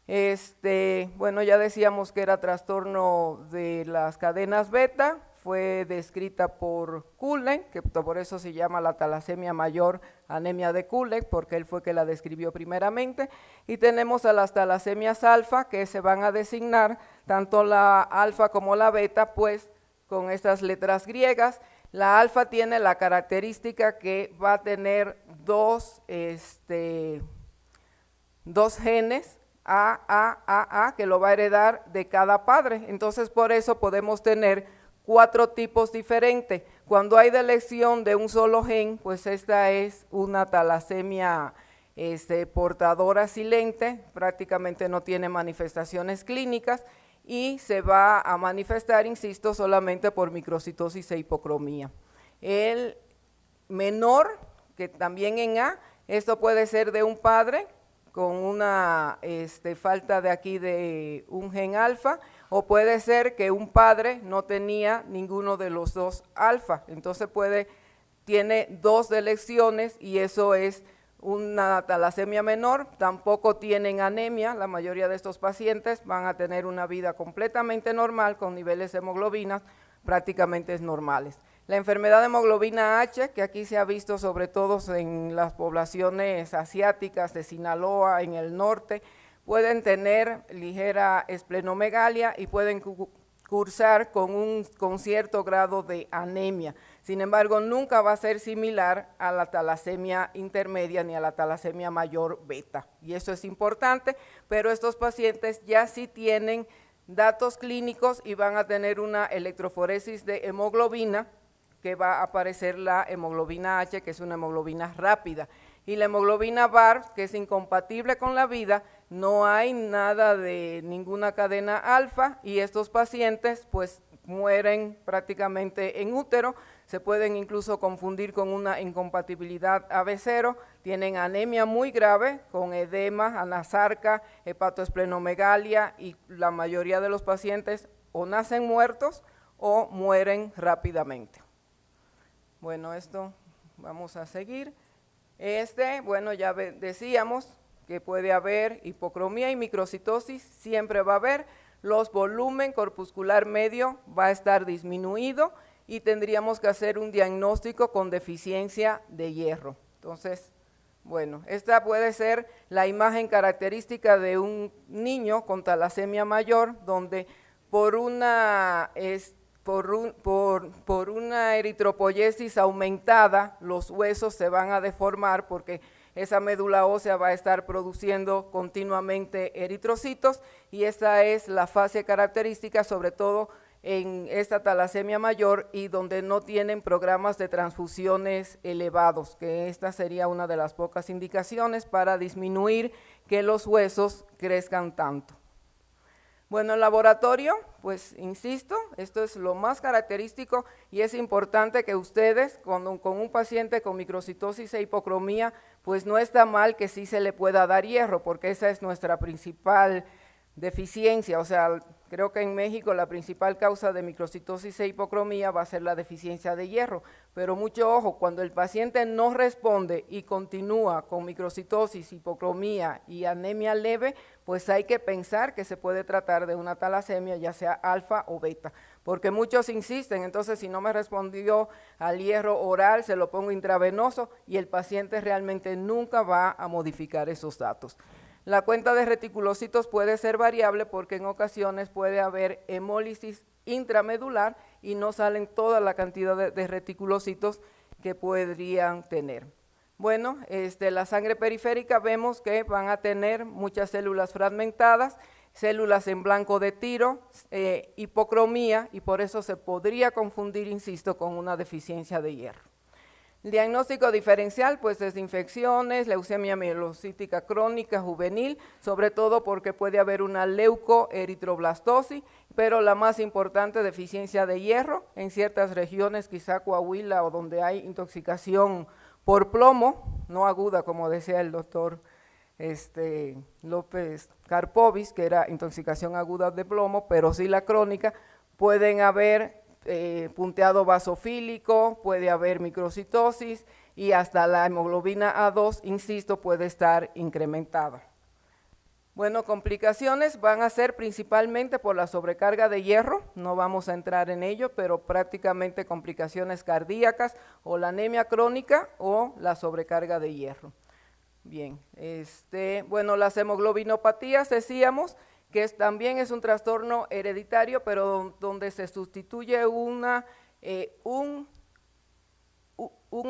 Bueno, ya decíamos que era trastorno de las cadenas beta, fue descrita por Kullek, que por eso se llama la talasemia mayor, anemia de Kullek, porque él fue que la describió primeramente, y tenemos a las talasemias alfa, que se van a designar, tanto la alfa como la beta, pues con estas letras griegas. La alfa tiene la característica que va a tener dos genes, A, que lo va a heredar de cada padre. Entonces, por eso podemos tener 4 tipos diferentes. Cuando hay delección de un solo gen, pues esta es una talasemia portadora silente, prácticamente no tiene manifestaciones clínicas y se va a manifestar, insisto, solamente por microcitosis e hipocromía. El menor, que también en A, esto puede ser de un padre con una falta de aquí de un gen alfa, o puede ser que un padre no tenía ninguno de los dos alfa, entonces tiene 2 delecciones y eso es una talasemia menor. Tampoco tienen anemia, la mayoría de estos pacientes van a tener una vida completamente normal con niveles de hemoglobina prácticamente normales. La enfermedad de hemoglobina H, que aquí se ha visto sobre todo en las poblaciones asiáticas de Sinaloa, en el norte, pueden tener ligera esplenomegalia y pueden cursar con cierto grado de anemia. Sin embargo, nunca va a ser similar a la talasemia intermedia ni a la talasemia mayor beta. Y eso es importante, pero estos pacientes ya sí tienen datos clínicos y van a tener una electroforesis de hemoglobina, que va a aparecer la hemoglobina H, que es una hemoglobina rápida, y la hemoglobina VAR, que es incompatible con la vida. No hay nada de ninguna cadena alfa y estos pacientes pues mueren prácticamente en útero, se pueden incluso confundir con una incompatibilidad AB0, tienen anemia muy grave con edema, anasarca, hepatoesplenomegalia, y la mayoría de los pacientes o nacen muertos o mueren rápidamente. Bueno, esto vamos a seguir. Bueno, ya decíamos que puede haber hipocromía y microcitosis, siempre va a haber. Los volumen corpuscular medio va a estar disminuido y tendríamos que hacer un diagnóstico con deficiencia de hierro. Entonces, bueno, esta puede ser la imagen característica de un niño con talasemia mayor, donde por una eritropoyesis aumentada, los huesos se van a deformar porque esa médula ósea va a estar produciendo continuamente eritrocitos, y esta es la fase característica, sobre todo en esta talasemia mayor y donde no tienen programas de transfusiones elevados, que esta sería una de las pocas indicaciones para disminuir que los huesos crezcan tanto. Bueno, el laboratorio, pues insisto, esto es lo más característico y es importante que ustedes, con un paciente con microcitosis e hipocromía, pues no está mal que sí se le pueda dar hierro, porque esa es nuestra principal deficiencia. O sea, creo que en México la principal causa de microcitosis e hipocromía va a ser la deficiencia de hierro, pero mucho ojo, cuando el paciente no responde y continúa con microcitosis, hipocromía y anemia leve, pues hay que pensar que se puede tratar de una talasemia, ya sea alfa o beta, porque muchos insisten. Entonces, si no me respondió al hierro oral, se lo pongo intravenoso y el paciente realmente nunca va a modificar esos datos. La cuenta de reticulocitos puede ser variable porque en ocasiones puede haber hemólisis intramedular y no salen toda la cantidad de reticulocitos que podrían tener. Bueno, la sangre periférica vemos que van a tener muchas células fragmentadas, células en blanco de tiro, hipocromía, y por eso se podría confundir, insisto, con una deficiencia de hierro. El diagnóstico diferencial, pues, es de infecciones, leucemia mielocítica crónica juvenil, sobre todo porque puede haber una leucoeritroblastosis, pero la más importante, deficiencia de hierro, en ciertas regiones, quizá Coahuila, o donde hay intoxicación por plomo, no aguda, como decía el doctor López Karpovic, que era intoxicación aguda de plomo, pero sí la crónica. Pueden haber punteado basofílico, puede haber microcitosis y hasta la hemoglobina A2, insisto, puede estar incrementada. Bueno, complicaciones van a ser principalmente por la sobrecarga de hierro, no vamos a entrar en ello, pero prácticamente complicaciones cardíacas o la anemia crónica o la sobrecarga de hierro. Bien, bueno, las hemoglobinopatías decíamos que también es un trastorno hereditario, pero donde se sustituye un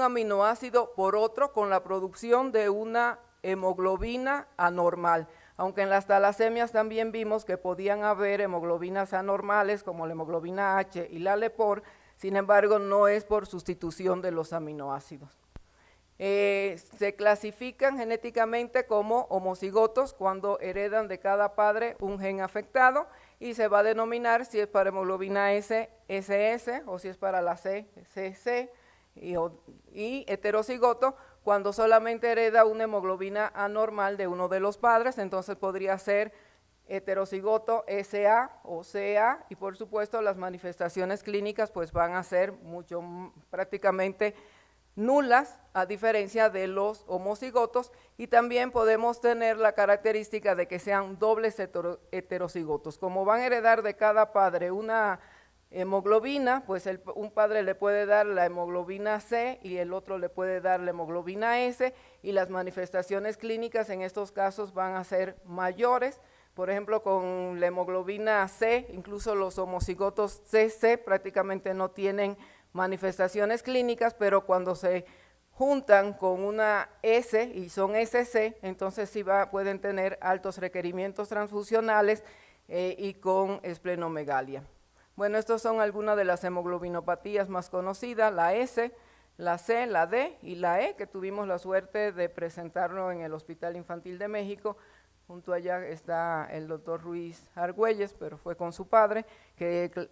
aminoácido por otro con la producción de una hemoglobina anormal. Aunque en las talasemias también vimos que podían haber hemoglobinas anormales como la hemoglobina H y la LEPOR, sin embargo no es por sustitución de los aminoácidos. Se clasifican genéticamente como homocigotos cuando heredan de cada padre un gen afectado y se va a denominar si es para hemoglobina S, SS o si es para la C, CC y heterocigoto cuando solamente hereda una hemoglobina anormal de uno de los padres, entonces podría ser heterocigoto SA o CA y por supuesto las manifestaciones clínicas pues van a ser prácticamente nulas a diferencia de los homocigotos y también podemos tener la característica de que sean dobles heterocigotos. Como van a heredar de cada padre una hemoglobina, pues un padre le puede dar la hemoglobina C y el otro le puede dar la hemoglobina S y las manifestaciones clínicas en estos casos van a ser mayores. Por ejemplo, con la hemoglobina C, incluso los homocigotos CC prácticamente no tienen manifestaciones clínicas, pero cuando se juntan con una S y son SC, entonces sí pueden tener altos requerimientos transfusionales y con esplenomegalia. Bueno, estas son algunas de las hemoglobinopatías más conocidas, la S, la C, la D y la E, que tuvimos la suerte de presentarlo en el Hospital Infantil de México. Junto allá está el doctor Ruiz Argüelles, pero fue con su padre, que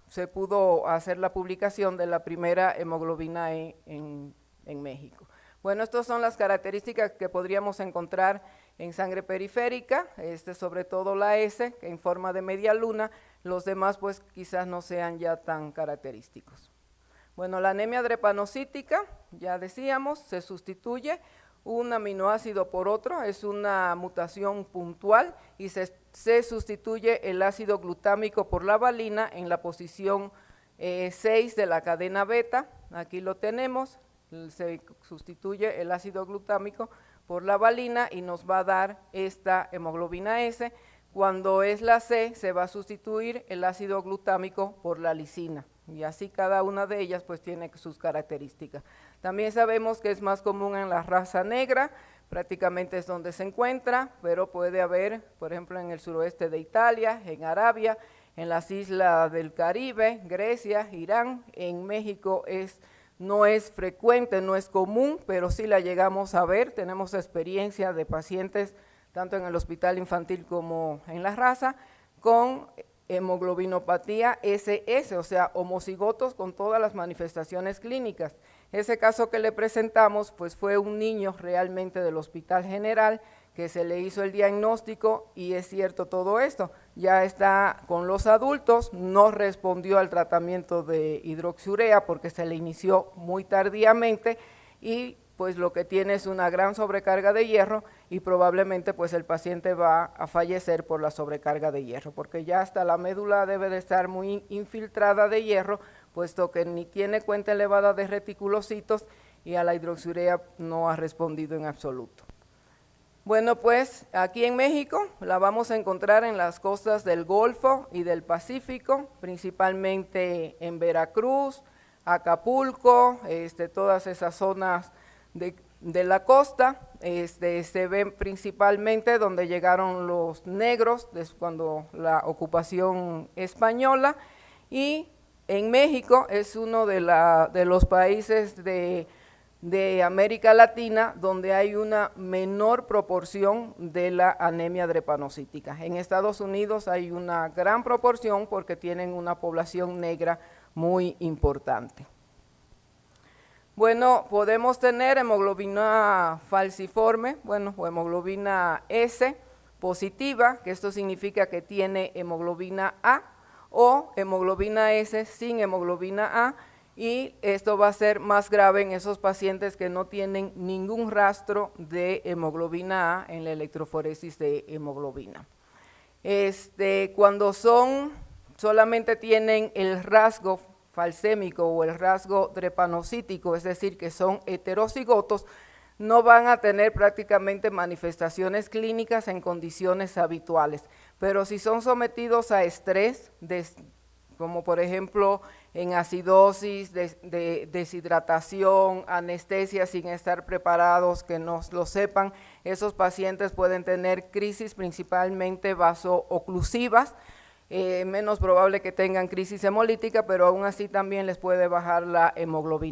se pudo hacer la publicación de la primera hemoglobina E en México. Bueno, estas son las características que podríamos encontrar en sangre periférica, sobre todo la S, que en forma de media luna, los demás pues quizás no sean ya tan característicos. Bueno, la anemia drepanocítica, ya decíamos, se sustituye un aminoácido por otro, es una mutación puntual y se sustituye el ácido glutámico por la valina en la posición 6 de la cadena beta, aquí lo tenemos, se sustituye el ácido glutámico por la valina y nos va a dar esta hemoglobina S. Cuando es la C, se va a sustituir el ácido glutámico por la lisina y así cada una de ellas pues tiene sus características. También sabemos que es más común en la raza negra, prácticamente es donde se encuentra, pero puede haber, por ejemplo, en el suroeste de Italia, en Arabia, en las islas del Caribe, Grecia, Irán, en México no es frecuente, no es común, pero sí la llegamos a ver, tenemos experiencia de pacientes tanto en el hospital infantil como en la raza, con hemoglobinopatía SS, o sea, homocigotos con todas las manifestaciones clínicas. Ese caso que le presentamos, pues fue un niño realmente del Hospital General, que se le hizo el diagnóstico y es cierto todo esto, ya está con los adultos, no respondió al tratamiento de hidroxiurea porque se le inició muy tardíamente y pues lo que tiene es una gran sobrecarga de hierro y probablemente pues el paciente va a fallecer por la sobrecarga de hierro, porque ya hasta la médula debe de estar muy infiltrada de hierro, puesto que ni tiene cuenta elevada de reticulocitos y a la hidroxiurea no ha respondido en absoluto. Bueno, pues aquí en México la vamos a encontrar en las costas del Golfo y del Pacífico, principalmente en Veracruz, Acapulco, todas esas zonas de la costa, se ven principalmente donde llegaron los negros cuando la ocupación española y en México es uno de los países de América Latina donde hay una menor proporción de la anemia drepanocítica. En Estados Unidos hay una gran proporción porque tienen una población negra muy importante. Bueno, podemos tener hemoglobina falciforme, o hemoglobina S positiva, que esto significa que tiene hemoglobina A, o hemoglobina S sin hemoglobina A, y esto va a ser más grave en esos pacientes que no tienen ningún rastro de hemoglobina A en la electroforesis de hemoglobina. Cuando solamente tienen el rasgo falsémico o el rasgo drepanocítico, es decir, que son heterocigotos, no van a tener prácticamente manifestaciones clínicas en condiciones habituales, pero si son sometidos a estrés, como por ejemplo en acidosis, deshidratación, anestesia sin estar preparados, que no lo sepan, esos pacientes pueden tener crisis principalmente vasooclusivas, menos probable que tengan crisis hemolítica, pero aún así también les puede bajar la hemoglobina.